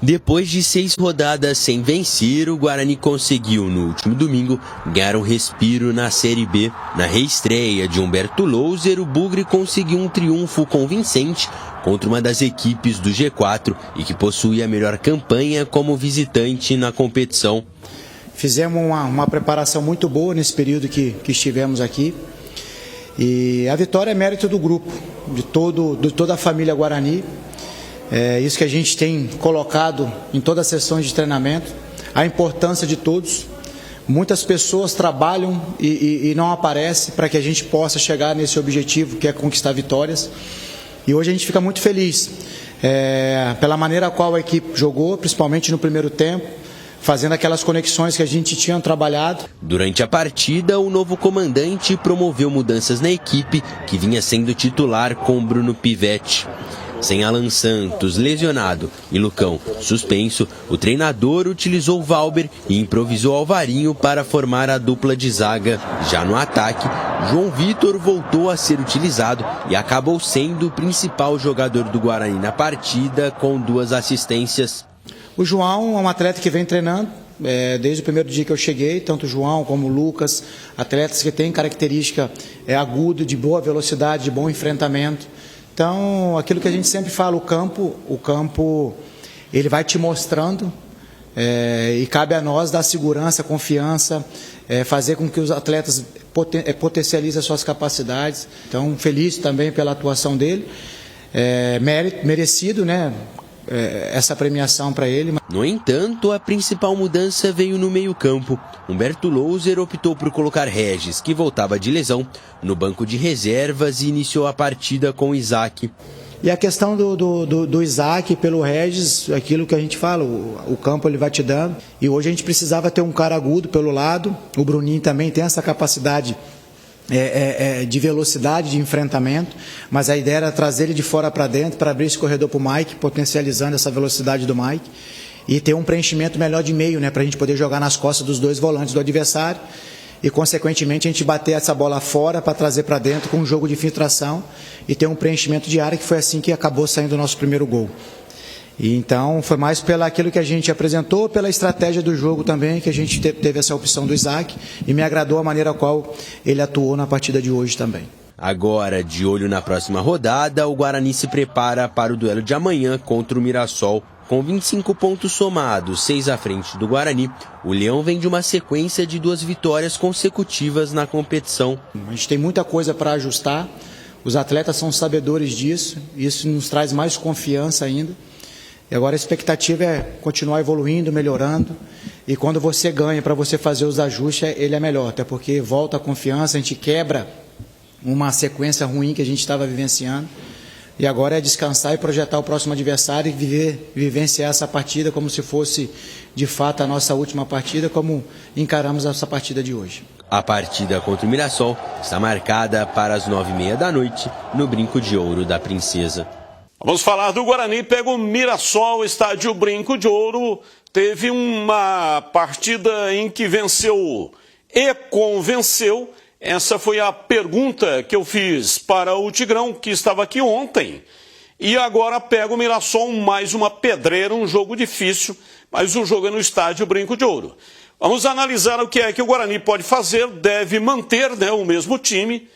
Depois de 6 rodadas sem vencer, o Guarani conseguiu, no último domingo, ganhar um respiro na Série B. Na reestreia de Humberto Louser, o Bugre conseguiu um triunfo convincente contra uma das equipes do G4 e que possui a melhor campanha como visitante na competição. Fizemos uma preparação muito boa nesse período que estivemos aqui. E a vitória é mérito do grupo, de toda a família Guarani. É isso que a gente tem colocado em todas as sessões de treinamento, a importância de todos. Muitas pessoas trabalham e não aparecem para que a gente possa chegar nesse objetivo que é conquistar vitórias. E hoje a gente fica muito feliz pela maneira a qual a equipe jogou, principalmente no primeiro tempo, fazendo aquelas conexões que a gente tinha trabalhado. Durante a partida, o novo comandante promoveu mudanças na equipe, que vinha sendo titular com Bruno Pivetti. Sem Alan Santos lesionado e Lucão suspenso, o treinador utilizou Valber e improvisou Alvarinho para formar a dupla de zaga. Já no ataque, João Vitor voltou a ser utilizado e acabou sendo o principal jogador do Guarani na partida, com 2 assistências. O João é um atleta que vem treinando desde o primeiro dia que eu cheguei, tanto o João como o Lucas, atletas que têm característica aguda, de boa velocidade, de bom enfrentamento. Então, aquilo que a gente sempre fala, o campo ele vai te mostrando e cabe a nós dar segurança, confiança, fazer com que os atletas potencializem as suas capacidades. Então, feliz também pela atuação dele, merecido, né? Essa premiação para ele. No entanto, a principal mudança veio no meio-campo. Humberto Louser optou por colocar Regis, que voltava de lesão, no banco de reservas e iniciou a partida com Isaac. E a questão do Isaac pelo Regis, aquilo que a gente fala, o campo ele vai te dando. E hoje a gente precisava ter um cara agudo pelo lado. O Bruninho também tem essa capacidade de velocidade, de enfrentamento, mas a ideia era trazer ele de fora para dentro, para abrir esse corredor para o Mike, potencializando essa velocidade do Mike, e ter um preenchimento melhor de meio, né, para a gente poder jogar nas costas dos 2 volantes do adversário, e consequentemente a gente bater essa bola fora para trazer para dentro com um jogo de infiltração, e ter um preenchimento de área, que foi assim que acabou saindo o nosso primeiro gol. E então foi mais pelo aquilo que a gente apresentou, pela estratégia do jogo também, que a gente teve essa opção do Isaac, e me agradou a maneira qual ele atuou na partida de hoje também. Agora, de olho na próxima rodada, o Guarani se prepara para o duelo de amanhã contra o Mirassol. Com 25 pontos somados, 6 à frente do Guarani, o Leão vem de uma sequência de 2 vitórias consecutivas na competição. A gente tem muita coisa para ajustar, os atletas são sabedores disso, e isso nos traz mais confiança ainda. E agora a expectativa é continuar evoluindo, melhorando, e quando você ganha para você fazer os ajustes, ele é melhor, até porque volta a confiança, a gente quebra uma sequência ruim que a gente estava vivenciando, e agora é descansar e projetar o próximo adversário e vivenciar essa partida como se fosse de fato a nossa última partida, como encaramos essa partida de hoje. A partida contra o Mirassol está marcada para as 9h30 da noite no Brinco de Ouro da Princesa. Vamos falar do Guarani, pega o Mirassol, estádio Brinco de Ouro, teve uma partida em que venceu e convenceu. Essa foi a pergunta que eu fiz para o Tigrão, que estava aqui ontem. E agora pega o Mirassol, mais uma pedreira, um jogo difícil, mas o jogo é no estádio Brinco de Ouro. Vamos analisar o que é que o Guarani pode fazer, deve manter, né, o mesmo time.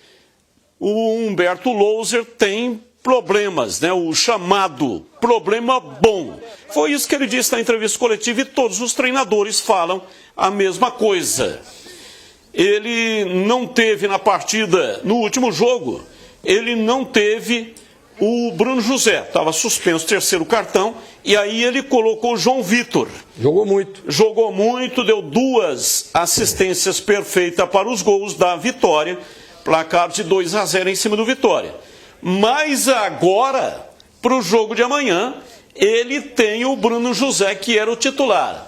O Humberto Louser tem problemas, né? O chamado problema bom. Foi isso que ele disse na entrevista coletiva e todos os treinadores falam a mesma coisa. Ele não teve na partida, no último jogo, ele não teve o Bruno José. Estava suspenso, 3º cartão, e aí ele colocou o João Vitor. Jogou muito. Jogou muito, deu 2 assistências perfeitas para os gols da Vitória. Placar de 2-0 em cima do Vitória. Mas agora, para o jogo de amanhã, ele tem o Bruno José, que era o titular.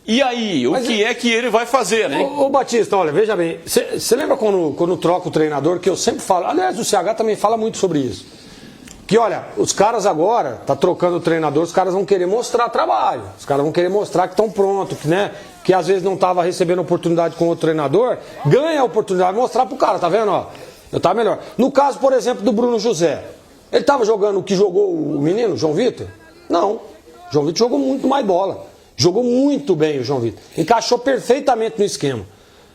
E aí, o que é que ele vai fazer, né? Ô Batista, olha, veja bem, você lembra quando troca o treinador, que eu sempre falo, aliás, o CH também fala muito sobre isso, que olha, os caras agora, tá trocando o treinador, os caras vão querer mostrar trabalho, os caras vão querer mostrar que estão prontos, que, né, que às vezes não estava recebendo oportunidade com outro treinador, ganha a oportunidade de mostrar pro cara, tá vendo, ó? Eu tava melhor. No caso, por exemplo, do Bruno José, ele estava jogando o que jogou o menino, João Vitor? Não. O João Vitor jogou muito mais bola. Jogou muito bem o João Vitor. Encaixou perfeitamente no esquema.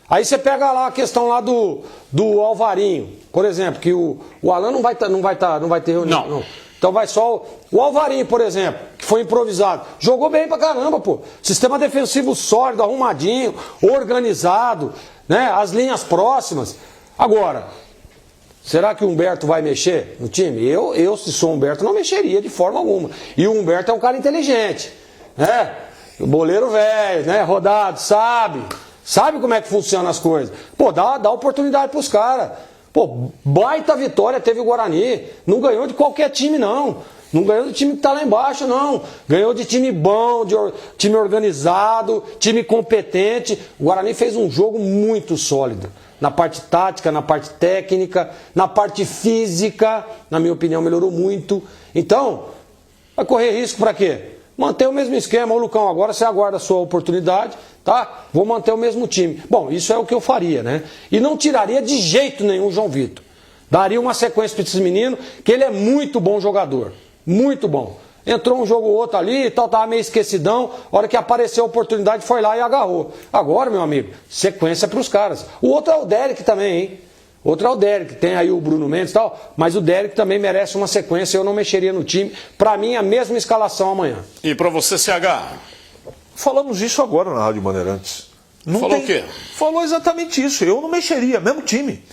Aí você pega lá a questão lá do Alvarinho, por exemplo, que o Alan não vai ter reunião. Não. Então vai só o Alvarinho, por exemplo, que foi improvisado. Jogou bem pra caramba, pô. Sistema defensivo sólido, arrumadinho, organizado, né? As linhas próximas. Agora, será que o Humberto vai mexer no time? Eu se sou o Humberto, não mexeria de forma alguma. E o Humberto é um cara inteligente, né? O boleiro velho, né? Rodado, sabe como é que funcionam as coisas. Pô, dá oportunidade pros caras. Pô, baita vitória teve o Guarani. Não ganhou de qualquer time, não. Não ganhou do time que tá lá embaixo, não. Ganhou de time bom, de time organizado, time competente. O Guarani fez um jogo muito sólido. Na parte tática, na parte técnica, na parte física. Na minha opinião, melhorou muito. Então, vai correr risco pra quê? Manter o mesmo esquema. Ô, Lucão, agora você aguarda a sua oportunidade, tá? Vou manter o mesmo time. Bom, isso é o que eu faria, né? E não tiraria de jeito nenhum o João Vitor. Daria uma sequência para esses meninos, que ele é muito bom jogador. Muito bom. Entrou um jogo ou outro ali e tal, tava meio esquecidão. A hora que apareceu a oportunidade, foi lá e agarrou. Agora, meu amigo, sequência para os caras. O outro é o Derek também, hein? Outro é o Derek, tem aí o Bruno Mendes e tal, mas o Derek também merece uma sequência, eu não mexeria no time. Para mim, a mesma escalação amanhã. E para você, CH? Falamos isso agora na Rádio Bandeirantes. Falou o quê? Falou exatamente isso, eu não mexeria, mesmo time.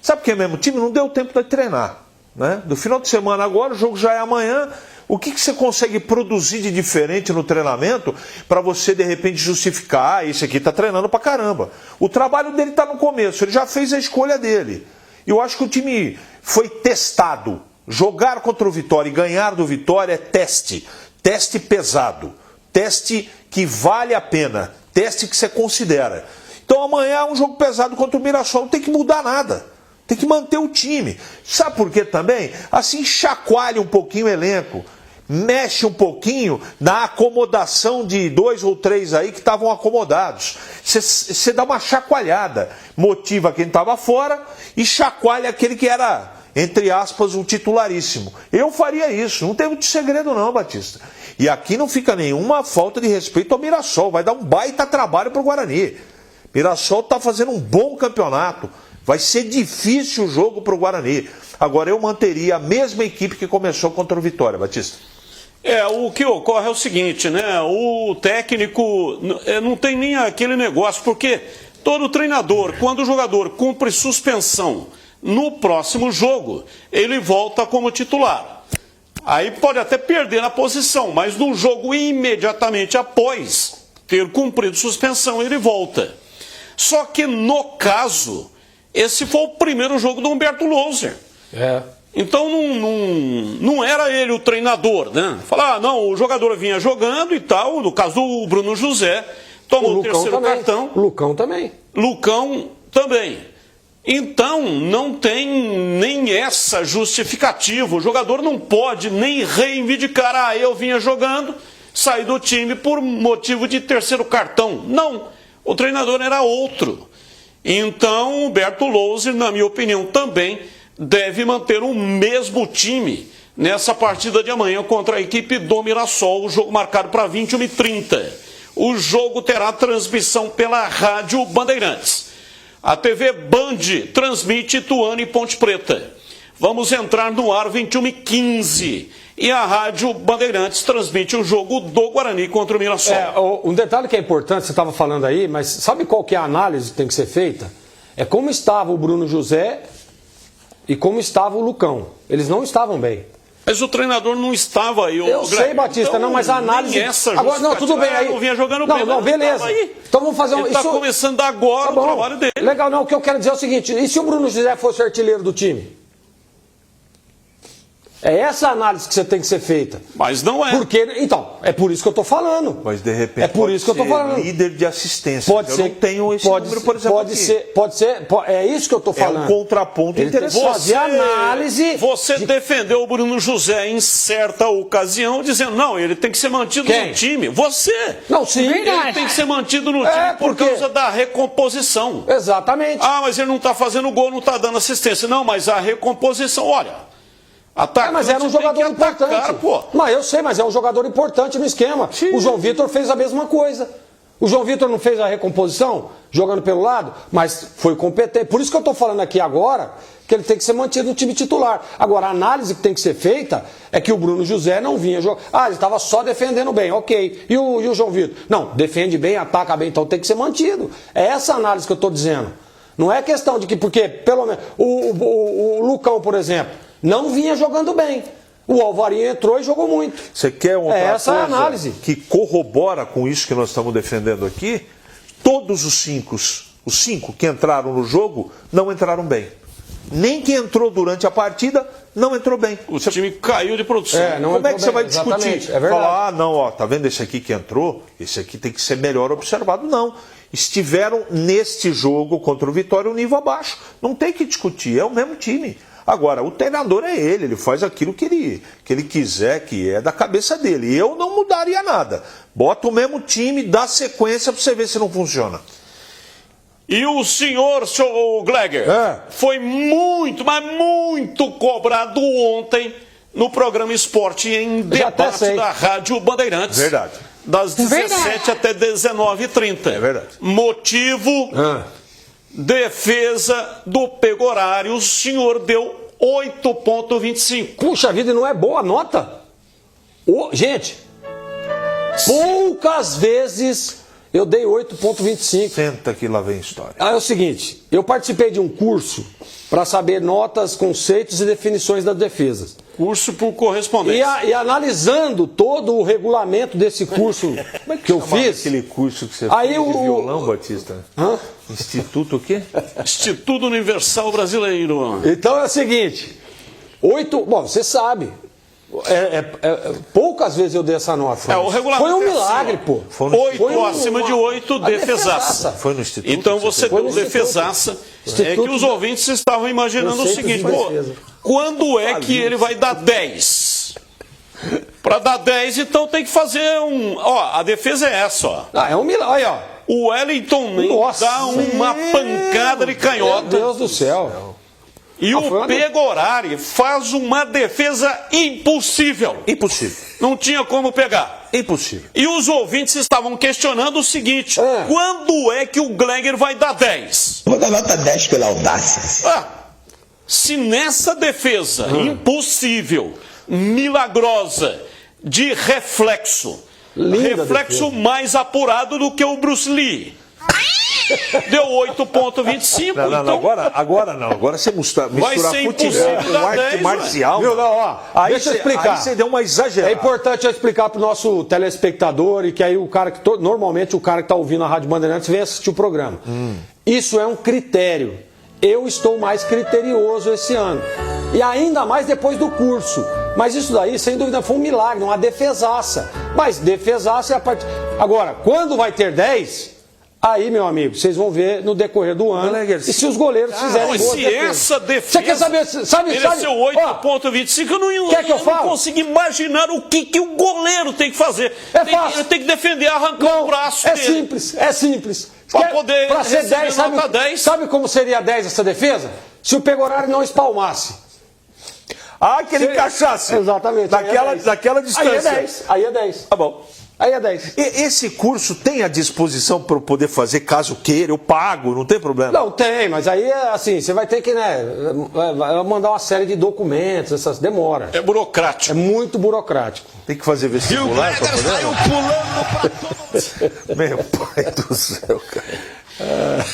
Sabe por que mesmo time? Não deu tempo de treinar. Né? Do final de semana agora, o jogo já é amanhã. O que você consegue produzir de diferente no treinamento para você, de repente, justificar, esse aqui está treinando pra caramba. O trabalho dele está no começo, ele já fez a escolha dele. E eu acho que o time foi testado. Jogar contra o Vitória e ganhar do Vitória é teste. Teste pesado. Teste que vale a pena. Teste que você considera. Então amanhã é um jogo pesado contra o Mirassol, não tem que mudar nada. Tem que manter o time. Sabe por quê também? Assim chacoalha um pouquinho o elenco. Mexe um pouquinho na acomodação de 2 ou 3 aí que estavam acomodados. Você dá uma chacoalhada. Motiva quem estava fora e chacoalha aquele que era, entre aspas, um titularíssimo. Eu faria isso. Não tem muito segredo não, Batista. E aqui não fica nenhuma falta de respeito ao Mirassol. Vai dar um baita trabalho para o Guarani. Mirassol está fazendo um bom campeonato. Vai ser difícil o jogo para o Guarani. Agora eu manteria a mesma equipe que começou contra o Vitória, Batista. O que ocorre é o seguinte, né? O técnico não tem nem aquele negócio, porque todo treinador, quando o jogador cumpre suspensão no próximo jogo, ele volta como titular. Aí pode até perder na posição, mas no jogo imediatamente após ter cumprido suspensão, ele volta. Só que no caso, esse foi o primeiro jogo do Humberto Louser. Então não era ele o treinador, né? Falar, não, o jogador vinha jogando e tal, no caso do Bruno José, tomou o terceiro cartão. Lucão também. Então não tem nem essa justificativa. O jogador não pode nem reivindicar, eu vinha jogando, saí do time por motivo de terceiro cartão. Não, o treinador era outro. Então o Humberto Louser, na minha opinião, também deve manter o mesmo time nessa partida de amanhã contra a equipe do Mirassol, o jogo marcado para 21h30. O jogo terá transmissão pela Rádio Bandeirantes. A TV Band transmite Ituano e Ponte Preta. Vamos entrar no ar 21h15. E a Rádio Bandeirantes transmite o jogo do Guarani contra o Mirassol. Um detalhe que é importante, você estava falando aí, mas sabe qual que é a análise que tem que ser feita? É como estava o Bruno José e como estava o Lucão. Eles não estavam bem. Mas o treinador não estava aí. Eu sei, Batista, então, não, mas a análise... Agora, não, tudo bem. Aí não vinha jogando bem. Não, beleza. Então vamos fazer Ele está começando agora o trabalho dele. Legal, não, o que eu quero dizer é o seguinte, e se o Bruno José fosse o artilheiro do time? É essa a análise que você tem que ser feita. Mas não é. Porque, então, é por isso que eu estou falando. Mas de repente é por isso que eu tô falando. Líder de assistência. Pode ser. Eu não tenho esse número, por exemplo, pode ser. É isso que eu estou falando. É um contraponto interessante. Fazer análise. Você defendeu o Bruno José em certa ocasião, dizendo, não, ele tem que ser mantido no time. Você. Não, sim. Ele tem que ser mantido no time por causa da recomposição. Exatamente. Mas ele não está fazendo gol, não está dando assistência. Não, mas a recomposição, olha... Atacante, mas era um jogador importante. Atacar, pô. Mas eu sei, mas é um jogador importante no esquema. Sim. O João Vitor fez a mesma coisa. O João Vitor não fez a recomposição, jogando pelo lado, mas foi competente. Por isso que eu estou falando aqui agora que ele tem que ser mantido no time titular. Agora, a análise que tem que ser feita é que o Bruno José não vinha jogar. Ah, ele estava só defendendo bem, ok. E o João Vitor? Não, defende bem, ataca bem, então tem que ser mantido. É essa análise que eu estou dizendo. Não é questão de que, porque, pelo menos, o Lucão, por exemplo, não vinha jogando bem. O Alvarinho entrou e jogou muito. Você quer uma essa coisa é a análise que corrobora com isso que nós estamos defendendo aqui? Todos os cinco que entraram no jogo, não entraram bem. Nem quem entrou durante a partida, não entrou bem. O time caiu de produção. Como é que você vai discutir? É verdade. Falar, não, ó, tá vendo esse aqui que entrou? Esse aqui tem que ser melhor observado. Não. Estiveram neste jogo contra o Vitória um nível abaixo. Não tem que discutir, é o mesmo time. Agora, o treinador é ele faz aquilo que ele quiser, que é da cabeça dele. Eu não mudaria nada. Bota o mesmo time, dá sequência para você ver se não funciona. E o senhor Gleger foi muito, mas muito cobrado ontem no programa Esporte em Debate da Rádio Bandeirantes. Verdade. Das 17 até 19h30. É verdade. Motivo... Defesa do Pegorário, o senhor deu 8,25. Puxa vida, e não é boa a nota? Gente, poucas vezes eu dei 8,25. Senta que lá vem a história. É o seguinte, eu participei de um curso para saber notas, conceitos e definições das defesas. Curso por correspondência. E analisando todo o regulamento desse curso que eu fiz... Aquele curso que você aí fez de violão, Batista? Instituto o quê? Instituto Universal Brasileiro. Então é o seguinte, bom, você sabe, poucas vezes eu dei essa nota. O regulamento foi um milagre, pô. 8 acima de 8, defesaça. Foi no Instituto. Então você deu defesaça. É que os ouvintes estavam imaginando o seguinte, quando é que ele vai dar 10? Para dar 10, então tem que fazer a defesa é essa, ó. É um milagre, ó. O Wellington dá uma pancada de canhota. Meu Deus do céu. E o Pegorari faz uma defesa impossível. Impossível. Não tinha como pegar. Impossível. E os ouvintes estavam questionando o seguinte, quando é que o Gleger vai dar 10? Vou dar nota 10 pela audácia. Se nessa defesa impossível, milagrosa, de reflexo, reflexo mais apurado do que o Bruce Lee, deu 8,25. Não, agora não. Agora você mistura futebol com arte marcial. Deixa eu explicar. Aí você deu uma exagerada. É importante eu explicar para o nosso telespectador e que aí o cara que normalmente o cara que está ouvindo a Rádio Bandeirantes vem assistir o programa. Isso é um critério. Eu estou mais criterioso esse ano. E ainda mais depois do curso. Mas isso daí, sem dúvida, foi um milagre, uma defesaça. Mas defesaça é a parte... Agora, quando vai ter 10... Aí, meu amigo, vocês vão ver no decorrer do ano. E se os goleiros fizerem boas defesas. Essa defesa... Você quer saber... Sabe? Mereceu 8,25. Eu não consigo imaginar o que o goleiro tem que fazer. Fácil. Ele tem que defender, arrancar o braço dele. É simples. Para ser 10, nota 10. Sabe como seria 10 essa defesa? Se o Pegorari não espalmasse. Que ele encaixasse. Exatamente. Daquela distância. Aí é 10. Tá bom. Aí é 10. Esse curso tem à disposição para eu poder fazer caso queira, eu pago, não tem problema? Não, tem, mas aí é assim, você vai ter que, mandar uma série de documentos, demora. É burocrático. É muito burocrático. Tem que fazer vestibular para poder? Saiu pulando para todo mundo. Meu pai do céu, cara.